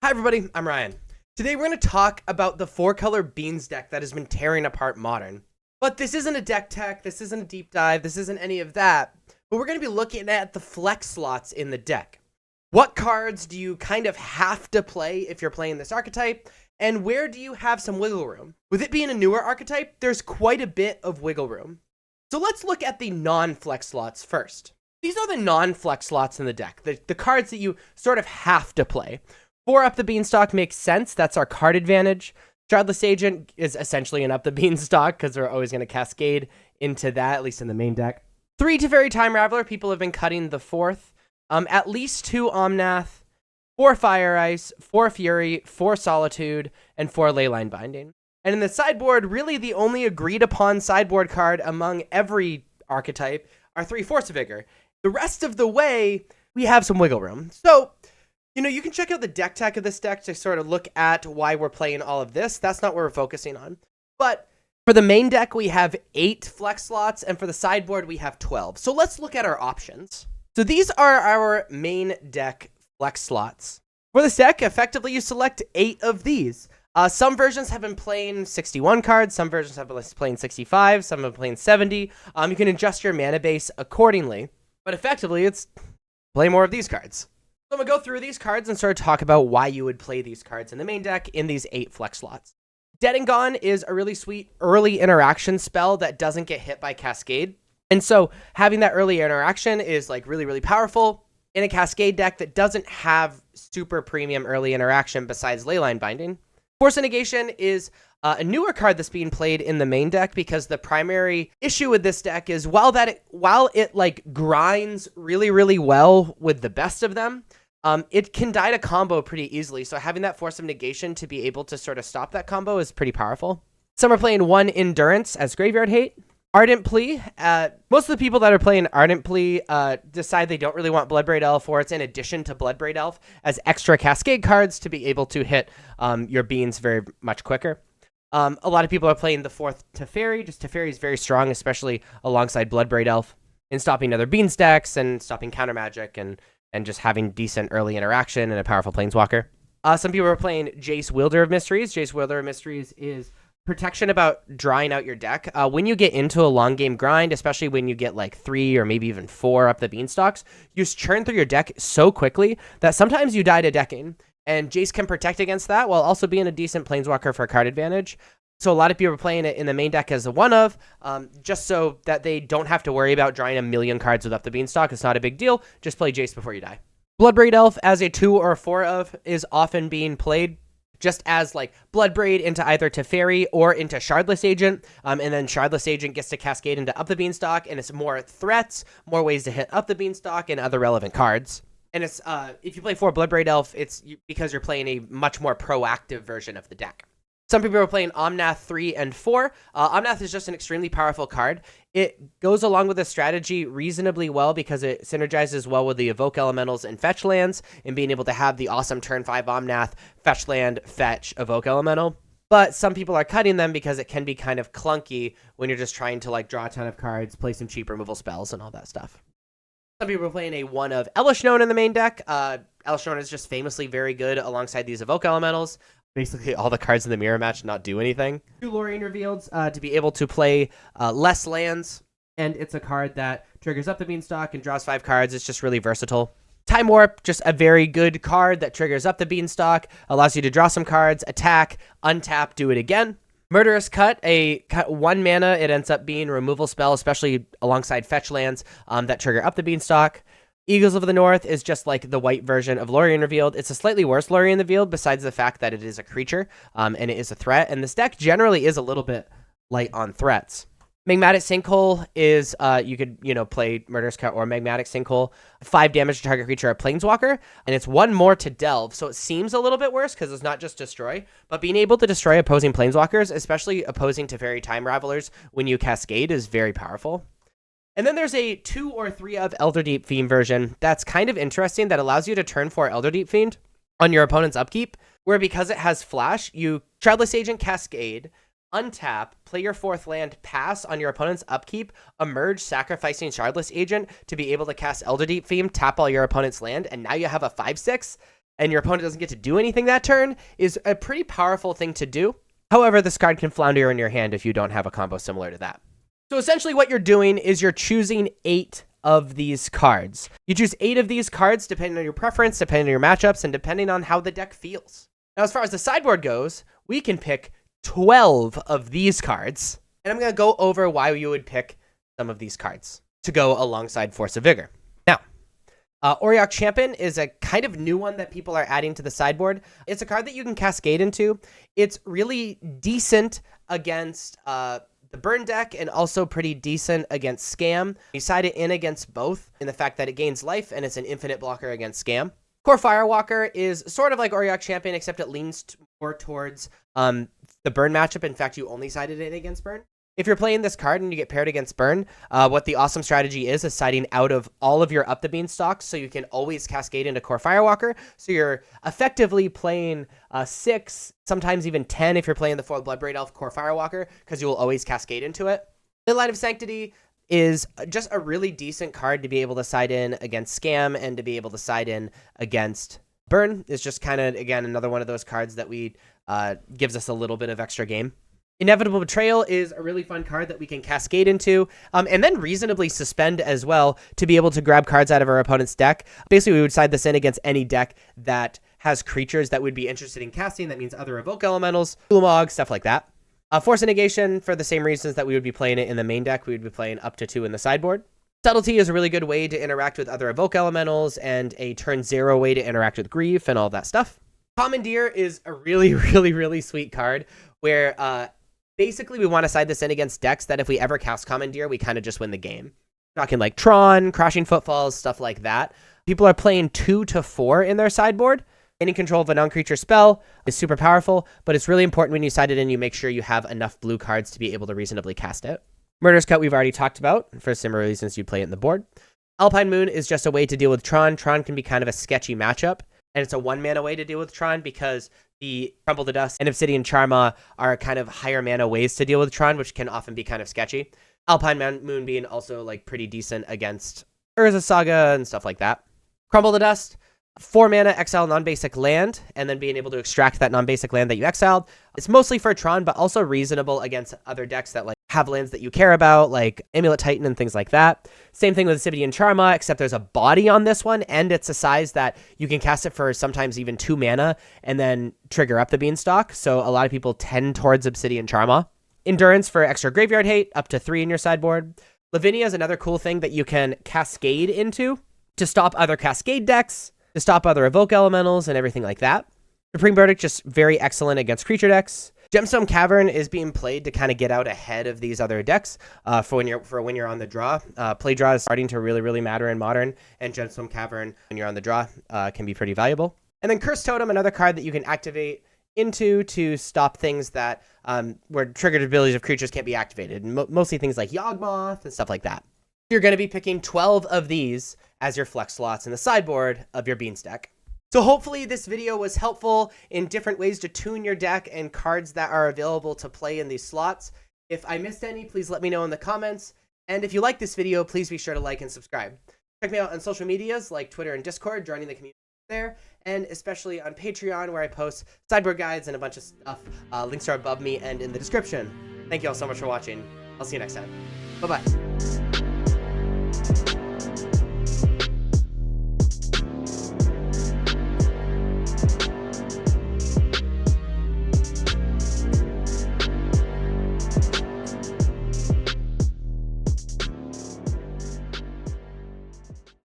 Hi everybody, I'm Ryan. Today we're going to talk about the 4-color Beans deck that has been tearing apart Modern. But this isn't a deck tech, this isn't a deep dive, this isn't any of that. But we're going to be looking at the flex slots in the deck. What cards do you kind of have to play if you're playing this archetype? And where do you have some wiggle room? With it being a newer archetype, there's quite a bit of wiggle room. So let's look at the non-flex slots first. These are the non-flex slots in the deck, the cards that you sort of have to play. 4 Up the Beanstalk makes sense. That's our card advantage. Shardless Agent is essentially an Up the Beanstalk because we're always going to cascade into that, at least in the main deck. 3 Teferi Time Raveler. People have been cutting the 4th. At least 2 Omnath, 4 Fire Ice, 4 Fury, 4 Solitude, and 4 Leyline Binding. And in the sideboard, really the only agreed upon sideboard card among every archetype are 3 Force of Vigor. The rest of the way, we have some wiggle room. So, you can check out the deck tech of this deck to sort of look at why we're playing all of this. That's not what we're focusing on. But for the main deck, we have 8 flex slots, and for the sideboard, we have 12. So let's look at our options. So these are our main deck flex slots. For this deck, effectively, you select 8 of these. Some versions have been playing 61 cards, some versions have been playing 65, some have been playing 70. You can adjust your mana base accordingly, but effectively, it's play more of these cards. So I'm going to go through these cards and sort of talk about why you would play these cards in the main deck in these 8 flex slots. Dead and Gone is a really sweet early interaction spell that doesn't get hit by Cascade. And so having that early interaction is like really, really powerful in a Cascade deck that doesn't have super premium early interaction besides Leyline Binding. Force of Negation is a newer card that's being played in the main deck because the primary issue with this deck is while it like grinds really, really well with the best of them, it can die to combo pretty easily. So having that Force of Negation to be able to sort of stop that combo is pretty powerful. Some are playing 1 Endurance as Graveyard Hate. Ardent Plea. Most of the people that are playing Ardent Plea decide they don't really want Bloodbraid Elf, or it's in addition to Bloodbraid Elf as extra Cascade cards to be able to hit your beans very much quicker. A lot of people are playing the 4th Teferi. Just Teferi is very strong, especially alongside Bloodbraid Elf, in stopping other bean stacks and stopping counter magic and just having decent early interaction and a powerful Planeswalker. Some people are playing Jace Wielder of Mysteries. Jace Wielder of Mysteries is protection about drawing out your deck. When you get into a long game grind, especially when you get like 3 or maybe even 4 Up the Beanstalks, you just churn through your deck so quickly that sometimes you die to decking. And Jace can protect against that while also being a decent Planeswalker for card advantage. So a lot of people are playing it in the main deck as a one-of, just so that they don't have to worry about drawing a million cards with Up the Beanstalk. It's not a big deal. Just play Jace before you die. Bloodbraid Elf as a 2 or 4-of is often being played just as like Bloodbraid into either Teferi or into Shardless Agent, and then Shardless Agent gets to cascade into Up the Beanstalk, and it's more threats, more ways to hit Up the Beanstalk and other relevant cards. And it's if you play 4 Bloodbraid Elf, it's because you're playing a much more proactive version of the deck. Some people are playing Omnath 3 and 4. Omnath is just an extremely powerful card. It goes along with the strategy reasonably well because it synergizes well with the Evoke Elementals and Fetch lands, and being able to have the awesome turn 5 Omnath, Fetch land, Fetch, Evoke Elemental. But some people are cutting them because it can be kind of clunky when you're just trying to like draw a ton of cards, play some cheap removal spells, and all that stuff. Some people are playing a 1 of Elishnon in the main deck. Elishnon is just famously very good alongside these Evoke Elementals. Basically, all the cards in the mirror match not do anything. 2 Lorien Revealed to be able to play less lands, and it's a card that triggers Up the Beanstalk and draws 5 cards. It's just really versatile. Time Warp, just a very good card that triggers Up the Beanstalk, allows you to draw some cards, attack, untap, do it again. Murderous Cut, 1 mana, it ends up being a removal spell, especially alongside fetch lands that trigger Up the Beanstalk. Eagles of the North is just like the white version of Lorien Revealed. It's a slightly worse Lorien Revealed besides the fact that it is a creature and it is a threat. And this deck generally is a little bit light on threats. Magmatic Sinkhole is, you could, play Murderous Cut or Magmatic Sinkhole. 5 damage to target creature, a Planeswalker, and it's 1 more to delve. So it seems a little bit worse because it's not just destroy, but being able to destroy opposing Planeswalkers, especially opposing Teferi Time Ravelers when you cascade, is very powerful. And then there's a 2 or 3 of Elderdeep Fiend version that's kind of interesting that allows you to turn 4 Elderdeep Fiend on your opponent's upkeep, where because it has flash, you Shardless Agent Cascade, untap, play your 4th land, pass on your opponent's upkeep, emerge sacrificing Shardless Agent to be able to cast Elderdeep Fiend, tap all your opponent's land, and now you have a 5/6. and your opponent doesn't get to do anything that turn is a pretty powerful thing to do. However, this card can flounder in your hand if you don't have a combo similar to that. So essentially what you're doing is you're choosing 8 of these cards. You choose 8 of these cards depending on your preference, depending on your matchups, and depending on how the deck feels. Now, as far as the sideboard goes, we can pick 12 of these cards, and I'm going to go over why you would pick some of these cards to go alongside Force of Vigor. Now, Auriok Champion is a kind of new one that people are adding to the sideboard. It's a card that you can cascade into. It's really decent against the burn deck and also pretty decent against Scam. You side it in against both in the fact that it gains life and it's an infinite blocker against Scam. Core Firewalker is sort of like Auriok Champion, except it leans more towards the burn matchup. In fact, you only sided it against burn. If you're playing this card and you get paired against burn, what the awesome strategy is siding out of all of your Up the Beanstalks so you can always cascade into Core Firewalker. So you're effectively playing 6, sometimes even 10 if you're playing the Foiled Bloodbraid Elf Core Firewalker, because you will always cascade into it. The Light of Sanctity is just a really decent card to be able to side in against Scam and to be able to side in against burn. It's just kind of, again, another one of those cards that gives us a little bit of extra game. Inevitable Betrayal is a really fun card that we can cascade into, and then reasonably suspend as well to be able to grab cards out of our opponent's deck. Basically, we would side this in against any deck that has creatures that would be interested in casting. That means other Evoke Elementals, Ulamog, stuff like that. Force of Negation, for the same reasons that we would be playing it in the main deck, we would be playing up to 2 in the sideboard. Subtlety is a really good way to interact with other Evoke Elementals, and a turn 0 way to interact with Grief and all that stuff. Commandeer is a really, really, really sweet card where basically we want to side this in against decks that if we ever cast Commandeer, we kind of just win the game. Talking like Tron, Crashing Footfalls, stuff like that. People are playing 2 to 4 in their sideboard. Gaining control of a non-creature spell is super powerful, but it's really important when you side it in, you make sure you have enough blue cards to be able to reasonably cast it. Murderous Cut we've already talked about for similar reasons you'd play it in the board. Alpine Moon is just a way to deal with Tron. Tron can be kind of a sketchy matchup, and it's a 1-mana way to deal with Tron because the Crumble to Dust and Obsidian Charma are kind of higher mana ways to deal with Tron, which can often be kind of sketchy. Alpine Moon being also like pretty decent against Urza Saga and stuff like that. Crumble to Dust, 4 mana, exile non-basic land, and then being able to extract that non-basic land that you exiled. It's mostly for Tron, but also reasonable against other decks that like have lands that you care about, like Amulet Titan and things like that. Same thing with Obsidian Charma, except there's a body on this one, and it's a size that you can cast it for sometimes even 2 mana, and then trigger up the Beanstalk, so a lot of people tend towards Obsidian Charma. Endurance for extra graveyard hate, up to 3 in your sideboard. Lavinia is another cool thing that you can cascade into to stop other Cascade decks, to stop other Evoke Elementals and everything like that. Supreme Verdict, just very excellent against creature decks. Gemstone Cavern is being played to kind of get out ahead of these other decks for when you're on the draw. Play draw is starting to really, really matter in Modern, and Gemstone Cavern, when you're on the draw, can be pretty valuable. And then Curse Totem, another card that you can activate into to stop things that where triggered abilities of creatures can't be activated, mostly things like Yawgmoth and stuff like that. You're going to be picking 12 of these as your flex slots in the sideboard of your Beans deck. So hopefully this video was helpful in different ways to tune your deck and cards that are available to play in these slots. If I missed any, please let me know in the comments. And if you like this video, please be sure to like and subscribe. Check me out on social medias like Twitter and Discord, joining the community there, and especially on Patreon, where I post sideboard guides and a bunch of stuff. Links are above me and in the description. Thank you all so much for watching. I'll see you next time. Bye-bye.